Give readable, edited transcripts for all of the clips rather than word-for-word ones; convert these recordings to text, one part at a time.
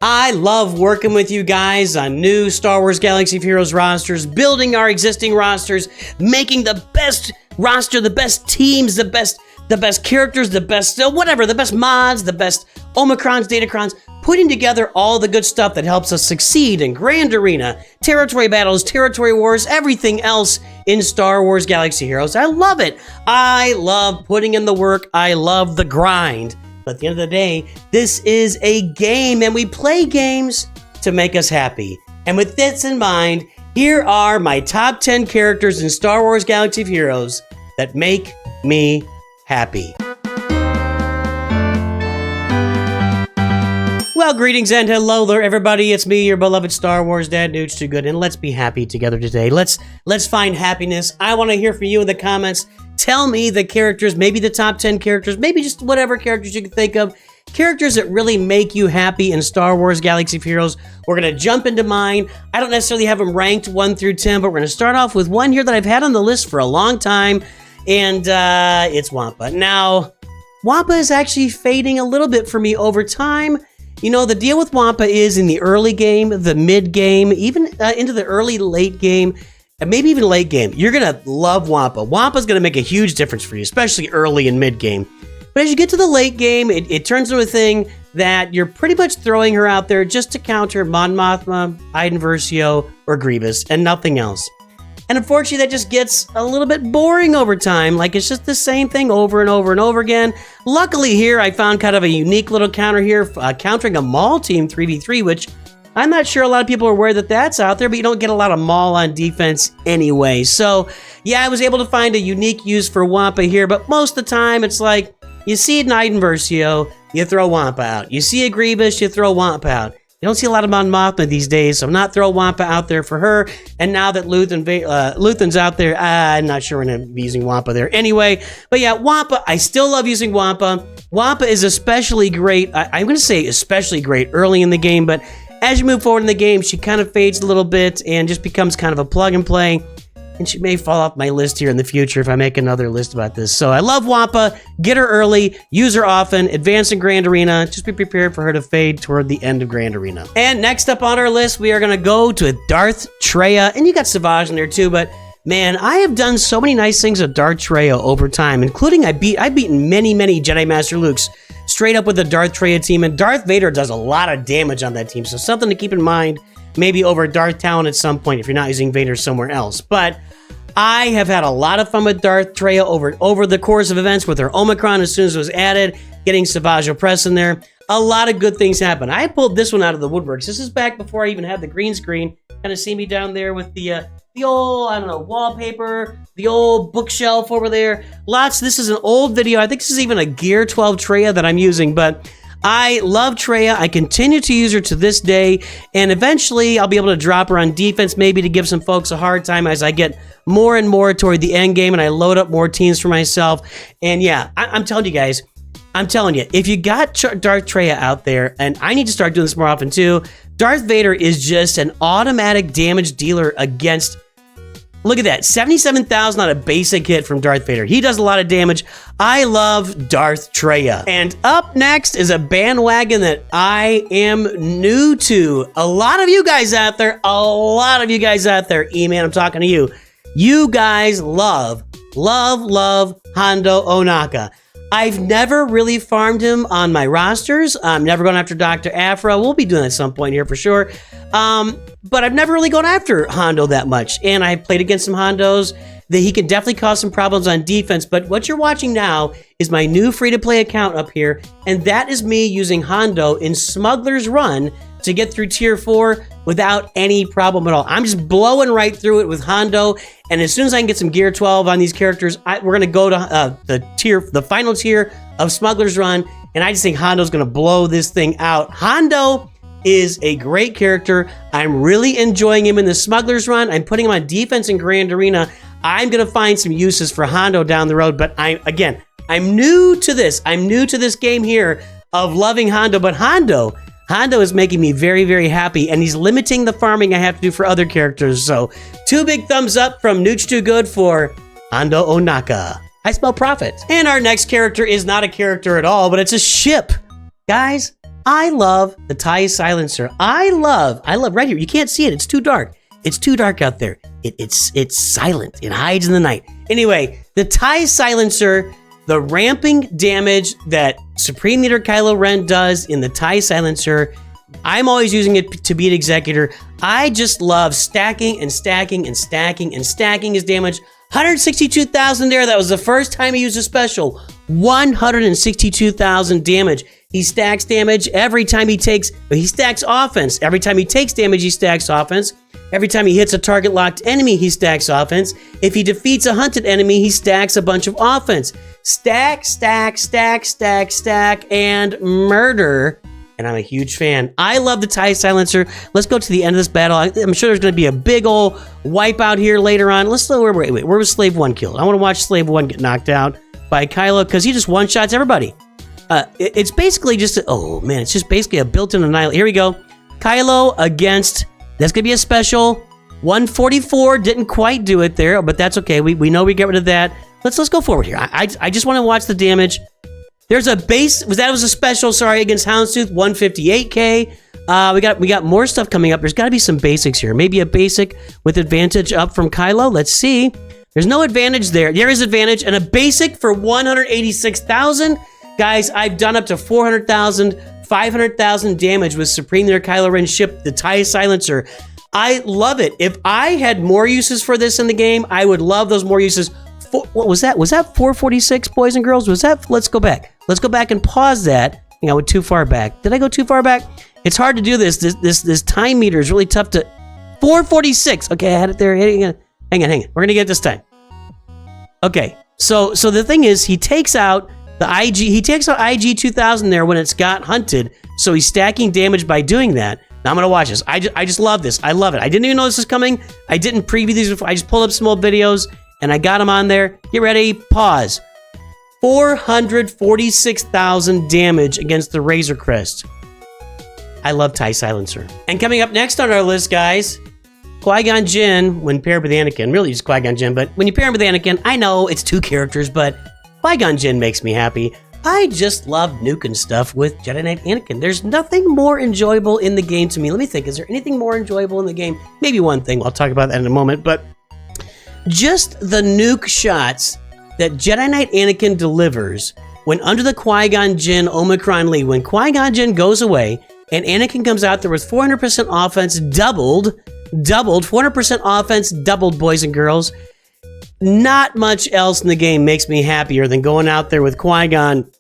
I love working with you guys on new Star Wars Galaxy of Heroes rosters, building our existing rosters, making the best roster, the best teams, the best characters, the best whatever, the best mods, the best Omicrons, Datacrons, putting together all the good stuff that helps us succeed in Grand Arena, territory battles, territory wars, everything else in Star Wars Galaxy Heroes. I love it. I love putting in the work. I love the grind. But at the end of the day, this is a game, and we play games to make us happy. And with this in mind, here are my top 10 characters in Star Wars Galaxy of Heroes that make me happy. Well, greetings and hello there, everybody. It's me, your beloved Star Wars dad, Nooch Too Good, and let's be happy together today. Let's find happiness. I want to hear from you in the comments. Tell me the characters, maybe the top 10 characters, maybe just whatever characters you can think of. Characters that really make you happy in Star Wars Galaxy of Heroes. We're going to jump into mine. I don't necessarily have them ranked 1 through 10, but we're going to start off with one here that I've had on the list for a long time, and it's Wampa. Now, Wampa is actually fading a little bit for me over time. You know, the deal with Wampa is in the early game, the mid game, even into the late game, and maybe even late game, you're going to love Wampa. Wampa's going to make a huge difference for you, especially early and mid game. But as you get to the late game, it turns into a thing that you're pretty much throwing her out there just to counter Mon Mothma, Iden Versio, or Grievous, and nothing else. And unfortunately, that just gets a little bit boring over time. Like, it's just the same thing over and over and over again. Luckily here, I found kind of a unique little counter here, countering a Maul team 3v3, which I'm not sure a lot of people are aware that that's out there, but you don't get a lot of Maul on defense anyway. So, yeah, I was able to find a unique use for Wampa here, but most of the time, it's like, you see an Iden Versio, you throw Wampa out. You see a Grievous, you throw Wampa out. You don't see a lot of Mon Mothma these days, so I'm not throwing Wampa out there for her. And now that Luthen's out there, I'm not sure we're going to be using Wampa there anyway. But yeah, Wampa, I still love using Wampa. Wampa is especially great, I'm going to say especially great early in the game, but as you move forward in the game, she kind of fades a little bit and just becomes kind of a plug and play. And she may fall off my list here in the future if I make another list about this. So I love Wampa. Get her early. Use her often. Advance in Grand Arena. Just be prepared for her to fade toward the end of Grand Arena. And next up on our list, we are going to go to Darth Traya. And you got Savage in there too, but man, I have done so many nice things with Darth Traya over time, including I've beaten many Jedi Master Lukes straight up with the Darth Traya team. And Darth Vader does a lot of damage on that team. So something to keep in mind, maybe over Darth Talon at some point if you're not using Vader somewhere else. But I have had a lot of fun with Darth Traya over the course of events with her Omicron as soon as it was added, getting Savage Opress in there. A lot of good things happen. I pulled this one out of the woodworks. This is back before I even had the green screen. Kind of see me down there with the old, I don't know, wallpaper, the old bookshelf over there. This is an old video. I think this is even a Gear 12 Traya that I'm using, but I love Traya. I continue to use her to this day, and eventually I'll be able to drop her on defense, maybe to give some folks a hard time as I get more and more toward the end game and I load up more teams for myself. And yeah, I'm telling you guys, if you got Darth Traya out there, and I need to start doing this more often too, Darth Vader is just an automatic damage dealer against, look at that, 77,000 on a basic hit from Darth Vader. He does a lot of damage. I love Darth Traya. And up next is a bandwagon that I am new to. A lot of you guys out there, E-Man, I'm talking to you. You guys love Hondo Onaka. I've never really farmed him on my rosters. I'm never going after Dr. Aphra. We'll be doing that at some point here for sure. But I've never really gone after Hondo that much. And I've played against some Hondos that he can definitely cause some problems on defense. But what you're watching now is my new free-to-play account up here. And that is me using Hondo in Smuggler's Run to get through Tier 4 without any problem at all. I'm just blowing right through it with Hondo. And as soon as I can get some Gear 12 on these characters, we're going to go to the final tier of Smuggler's Run. And I just think Hondo's going to blow this thing out. Hondo is a great character. I'm really enjoying him in the Smuggler's Run. I'm putting him on defense in Grand Arena. I'm going to find some uses for Hondo down the road. But I'm new to this. I'm new to this game here of loving Hondo. But Hondo is making me very, very happy, and he's limiting the farming I have to do for other characters. So 2 big thumbs up from Nooch Too Good for Hondo Onaka. I spell profit. And our next character is not a character at all, but it's a ship. Guys, I love the TIE Silencer. I love right here. You can't see it. It's too dark. It's too dark out there. It's silent. It hides in the night. Anyway, the TIE Silencer, the ramping damage that Supreme Leader Kylo Ren does in the TIE Silencer, I'm always using it to beat Executor. I just love stacking and stacking and stacking and stacking his damage. 162,000 there. That was the first time he used a special. 162,000 damage. He stacks damage every time he stacks offense. Every time he takes damage, he stacks offense. Every time he hits a target locked enemy, he stacks offense. If he defeats a hunted enemy, he stacks a bunch of offense. Stack, stack, stack, stack, stack, and murder. And I'm a huge fan. I love the TIE Silencer. Let's go to the end of this battle. I'm sure there's going to be a big ol' wipeout here later on. Wait, where was Slave 1 killed? I want to watch Slave 1 get knocked out by Kylo because he just one-shots everybody. It's basically just, it's just basically a built-in annihilation. Here we go. Kylo against, that's going to be a special. 144, didn't quite do it there, but that's okay. We know we get rid of that. Let's go forward here. I just want to watch the damage. There's a base, that was a special, sorry, against Houndstooth, 158k. We got more stuff coming up. There's got to be some basics here. Maybe a basic with advantage up from Kylo. Let's see. There's no advantage there. There is advantage, and a basic for 186,000. Guys, I've done up to 400,000, 500,000 damage with Supreme Leader Kylo Ren ship, the TIE Silencer. I love it. If I had more uses for this in the game, I would love those more uses. What was that? Was that 446, boys and girls? Was that? Let's go back. Let's go back and pause that. I think I went too far back. Did I go too far back? It's hard to do this. This time meter is really tough to... 446. Okay, I had it there. Hang on. We're gonna get it this time. Okay. So the thing is, he takes out the IG. He takes out IG 2000 there when it's got hunted. So he's stacking damage by doing that. Now I'm gonna watch this. I just love this. I love it. I didn't even know this was coming. I didn't preview these before. I just pulled up some old videos and I got them on there. Get ready. Pause. 446,000 damage against the Razor Crest. I love TIE Silencer. And coming up next on our list, guys, Qui-Gon Jinn, when paired with Anakin, really just Qui-Gon Jinn, but when you pair him with Anakin, I know it's two characters, but Qui-Gon Jinn makes me happy. I just love nuking stuff with Jedi Knight Anakin. There's nothing more enjoyable in the game to me. Let me think, is there anything more enjoyable in the game? Maybe one thing, I'll talk about that in a moment, but just the nuke shots that Jedi Knight Anakin delivers when under the Qui-Gon Jinn Omicron lead, when Qui-Gon Jinn goes away and Anakin comes out there with 400% offense doubled, 400% offense doubled, boys and girls. Not much else in the game makes me happier than going out there with Qui-Gon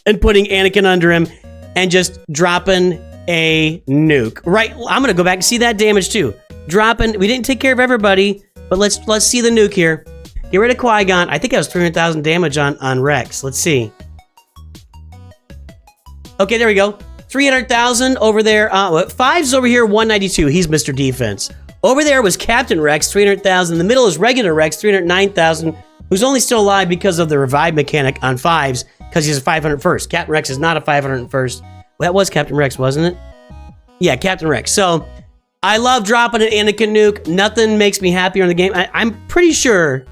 and putting Anakin under him and just dropping a nuke. Right, I'm gonna go back and see that damage too. Dropping, we didn't take care of everybody, but let's see the nuke here. Get rid of Qui-Gon. I think that was 300,000 damage on Rex. Let's see. Okay, there we go. 300,000 over there. Five's over here, 192. He's Mr. Defense. Over there was Captain Rex, 300,000. In the middle is regular Rex, 309,000, who's only still alive because of the revive mechanic on fives, because he's a 501st. Captain Rex is not a 501st. Well, that was Captain Rex, wasn't it? Yeah, Captain Rex. So, I love dropping an Anakin nuke. Nothing makes me happier in the game. I'm pretty sure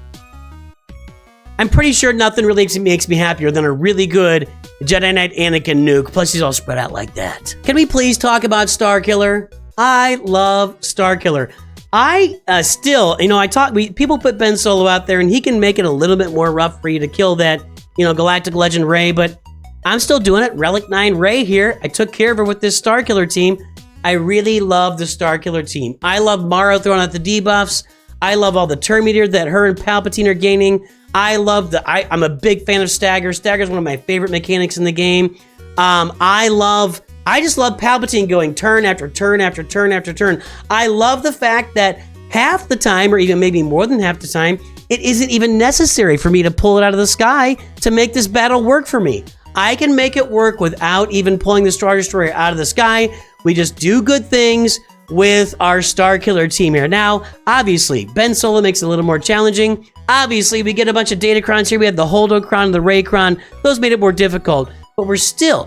nothing really makes me happier than a really good Jedi Knight Anakin nuke. Plus, he's all spread out like that. Can we please talk about Starkiller? I love Starkiller. People put Ben Solo out there, and he can make it a little bit more rough for you to kill that, Galactic Legend Rey, but I'm still doing it. Relic 9 Rey here. I took care of her with this Starkiller team. I really love the Starkiller team. I love Mara throwing out the debuffs. I love all the turn meter that her and Palpatine are gaining. I'm a big fan of Stagger. Stagger is one of my favorite mechanics in the game. I just love Palpatine going turn after turn after turn after turn. I love the fact that half the time, or even maybe more than half the time, it isn't even necessary for me to pull it out of the sky to make this battle work for me. I can make it work without even pulling the Star Destroyer out of the sky. We just do good things with our Starkiller team here. Now, obviously, Ben Solo makes it a little more challenging. Obviously, we get a bunch of Datacrons here. We have the Holdocron and the Raycron. Those made it more difficult. But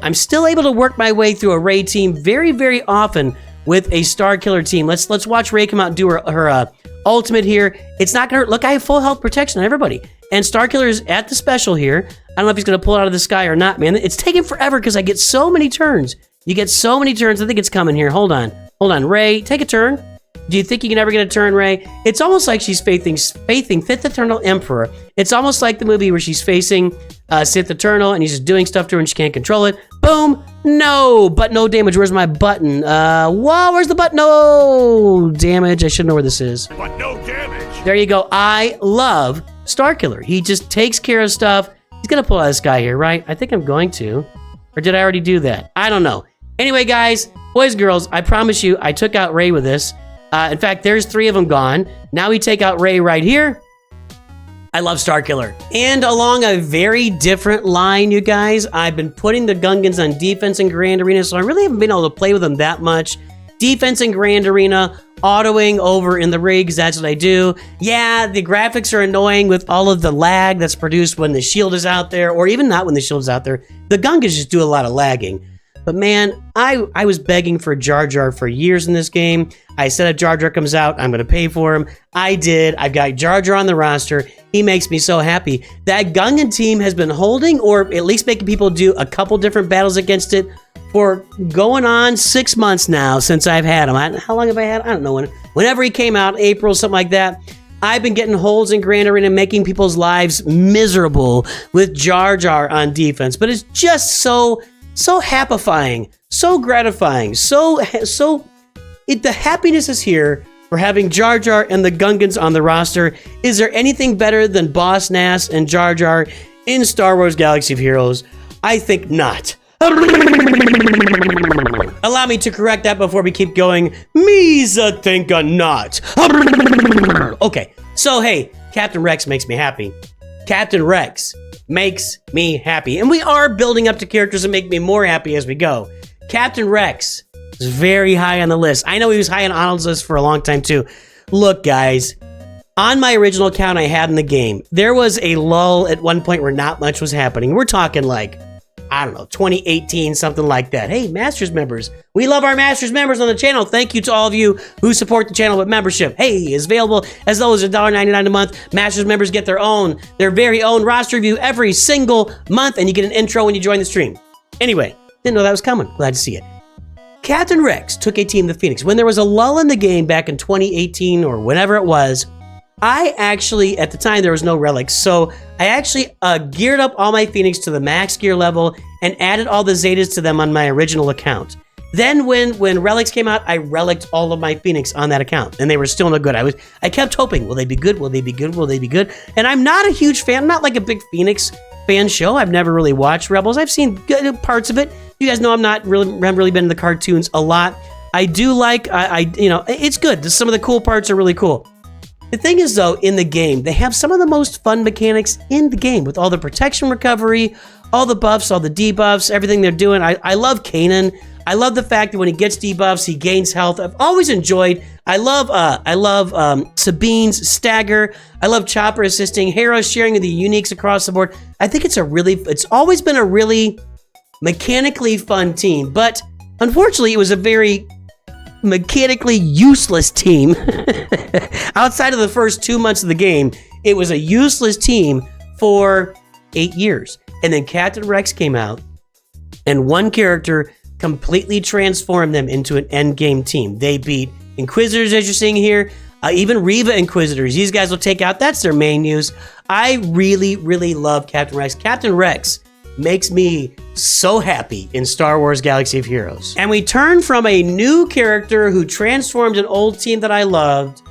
I'm still able to work my way through a Rey team very, very often with a Starkiller team. Let's watch Rey come out and do her ultimate here. It's not gonna hurt. Look, I have full health protection on everybody. And Starkiller is at the special here. I don't know if he's gonna pull it out of the sky or not, man. It's taking forever because I get so many turns. You get so many turns. I think it's coming here. Hold on. Hold on. Rey, take a turn. Do you think you can ever get a turn, Rey? It's almost like she's facing Fifth Eternal Emperor. It's almost like the movie where she's facing Sith Eternal and he's just doing stuff to her and she can't control it. Boom. No, but no damage. Where's my button? Whoa, where's the button? No damage. I should know where this is. But no damage. There you go. I love Starkiller. He just takes care of stuff. He's going to pull out this guy here, right? I think I'm going to. Or did I already do that? I don't know. Anyway, guys, boys, girls, I promise you, I took out Rey with this. In fact, there's 3 of them gone. Now we take out Rey right here. I love Starkiller. And along a very different line, you guys, I've been putting the Gungans on defense in Grand Arena, so I really haven't been able to play with them that much. Defense in Grand Arena, autoing over in the rigs, that's what I do. Yeah, the graphics are annoying with all of the lag that's produced when the shield is out there, or even not when the shield is out there. The Gungans just do a lot of lagging. But man, I was begging for Jar Jar for years in this game. I said if Jar Jar comes out, I'm going to pay for him. I did. I've got Jar Jar on the roster. He makes me so happy. That Gungan team has been holding, or at least making people do a couple different battles against it for going on 6 months now since I've had him. How long have I had? I don't know. Whenever he came out, April, something like that. I've been getting holds in Grand Arena, making people's lives miserable with Jar Jar on defense. But it's just so happifying, so gratifying, the happiness is here for having Jar Jar and the Gungans on the roster. Is there anything better than Boss Nass and Jar Jar in Star Wars Galaxy of Heroes? I think not. Allow me to correct that before we keep going. Me's-a think not. Okay, so hey, Captain Rex makes me happy. Captain Rex makes me happy. And we are building up to characters that make me more happy as we go. Captain Rex is very high on the list. I know he was high on Arnold's list for a long time too. Look, guys, on my original account I had in the game, there was a lull at one point where not much was happening. We're talking like, I don't know, 2018, something like that. Hey, Masters members. We love our Masters members on the channel. Thank you to all of you who support the channel with membership. Hey, it's available as low as $1.99 a month. Masters members get their very own roster review every single month, and you get an intro when you join the stream. Anyway, didn't know that was coming. Glad to see it. Captain Rex took a team to Phoenix. When there was a lull in the game back in 2018 or whenever it was, I actually, at the time, there was no relics, so I actually geared up all my Phoenix to the max gear level and added all the Zetas to them on my original account. Then when relics came out, I relicked all of my Phoenix on that account, and they were still no good. I kept hoping, will they be good? Will they be good? Will they be good? And I'm not a huge fan. I'm not like a big Phoenix fan show. I've never really watched Rebels. I've seen good parts of it. You guys know haven't really been in the cartoons a lot. I do like, it's good. Some of the cool parts are really cool. The thing is, though, in the game, they have some of the most fun mechanics in the game with all the protection recovery, all the buffs, all the debuffs, everything they're doing. I love Kanan. I love the fact that when he gets debuffs, he gains health. I've always enjoyed. I love Sabine's stagger. I love Chopper assisting. Hera sharing the uniques across the board. I think it's always been a really mechanically fun team, but unfortunately, it was a very mechanically useless team. Outside of the first 2 months of the game, it was a useless team for 8 years. And then Captain Rex came out, and one character completely transformed them into an endgame team. They beat Inquisitors, as you're seeing here, even Reva Inquisitors. These guys will take out, that's their main news. I really, really love Captain Rex. Captain Rex makes me so happy in Star Wars Galaxy of Heroes. And we turn from a new character who transformed an old team that I loved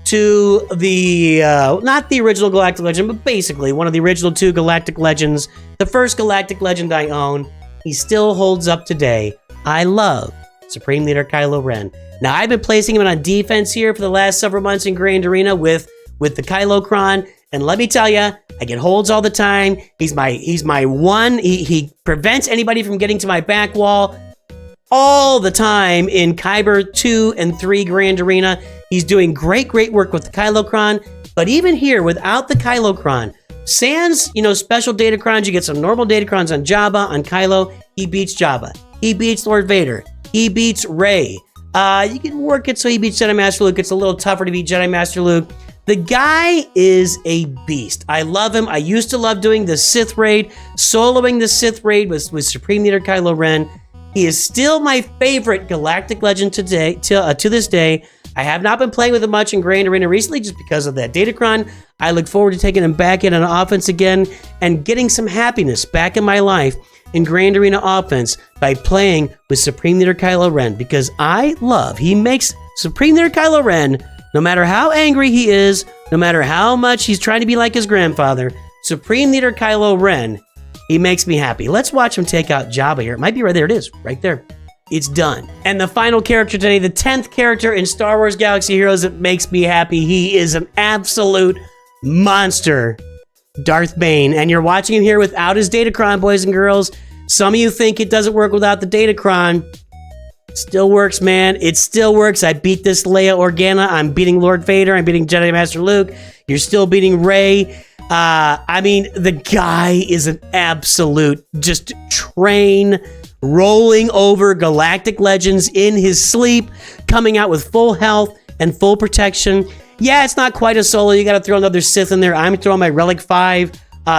to the, not the original Galactic Legend, but basically one of the original 2 Galactic Legends, the first Galactic Legend I own. He still holds up today. I love Supreme Leader Kylo Ren. Now, I've been placing him on defense here for the last several months in Grand Arena with the Kylo Kron, and let me tell you, I get holds all the time. He's my one. He prevents anybody from getting to my back wall all the time in Kyber 2 and 3 Grand Arena. He's doing great work with the Kylo Kron, but even here, without the Kylo Kron, sans, special Datacrons, you get some normal Datacrons on Jabba, on Kylo, he beats Jabba. He beats Lord Vader. He beats Rey. You can work it so he beats Jedi Master Luke. It's a little tougher to beat Jedi Master Luke. The guy is a beast. I love him. I used to love doing the Sith Raid, soloing the Sith Raid with Supreme Leader Kylo Ren. He is still my favorite galactic legend today, to this day. I have not been playing with him much in Grand Arena recently just because of that Datacron. I look forward to taking him back in on offense again and getting some happiness back in my life in Grand Arena offense by playing with Supreme Leader Kylo Ren, because he makes Supreme Leader Kylo Ren, no matter how angry he is, no matter how much he's trying to be like his grandfather, Supreme Leader Kylo Ren, he makes me happy. Let's watch him take out Jabba here. It might be right there. It is, right there. It's done. And the final character today, the 10th character in Star Wars Galaxy Heroes that makes me happy. He is an absolute monster, Darth Bane. And you're watching him here without his Datacron, boys and girls. Some of you think it doesn't work without the Datacron. It still works, man. It still works. I beat this Leia Organa. I'm beating Lord Vader. I'm beating Jedi Master Luke. You're still beating Rey. I mean, the guy is an absolute just train rolling over galactic legends in his sleep, coming out with full health and full protection. Yeah, it's not quite a solo. You got to throw another Sith in there. I'm throwing my Relic 5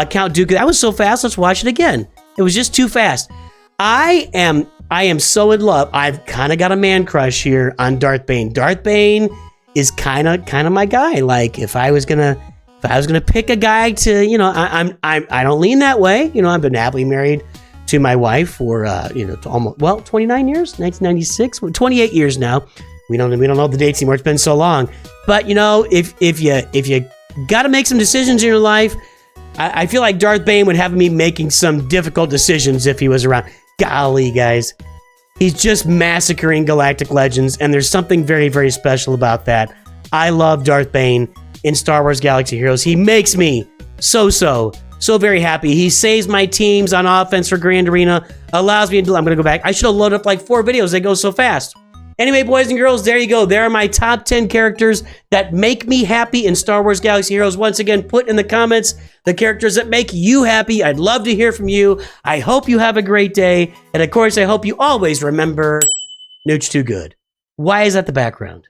Count Dooku. That was so fast. Let's watch it again. It was just too fast. I am so in love. I've kind of got a man crush here on Darth Bane. Darth Bane is kind of my guy. Like if I was gonna pick a guy to, you know, I don't lean that way. You know, I've been happily married to my wife for to almost 29 years, 1996, 28 years now. We don't know the dates anymore. It's been so long. But you know, if you got to make some decisions in your life, I feel like Darth Bane would have me making some difficult decisions if he was around. Golly, guys, he's just massacring galactic legends, and there's something very, very special about that. I love Darth Bane in Star Wars Galaxy Heroes. He makes me so very happy. He saves my teams on offense for Grand Arena, allows me to, I'm going to go back. I should have loaded up like 4 videos. They go so fast. Anyway, boys and girls, there you go. There are my top 10 characters that make me happy in Star Wars Galaxy Heroes. Once again, put in the comments the characters that make you happy. I'd love to hear from you. I hope you have a great day. And of course, I hope you always remember, Nooch Too Good. Why is that the background?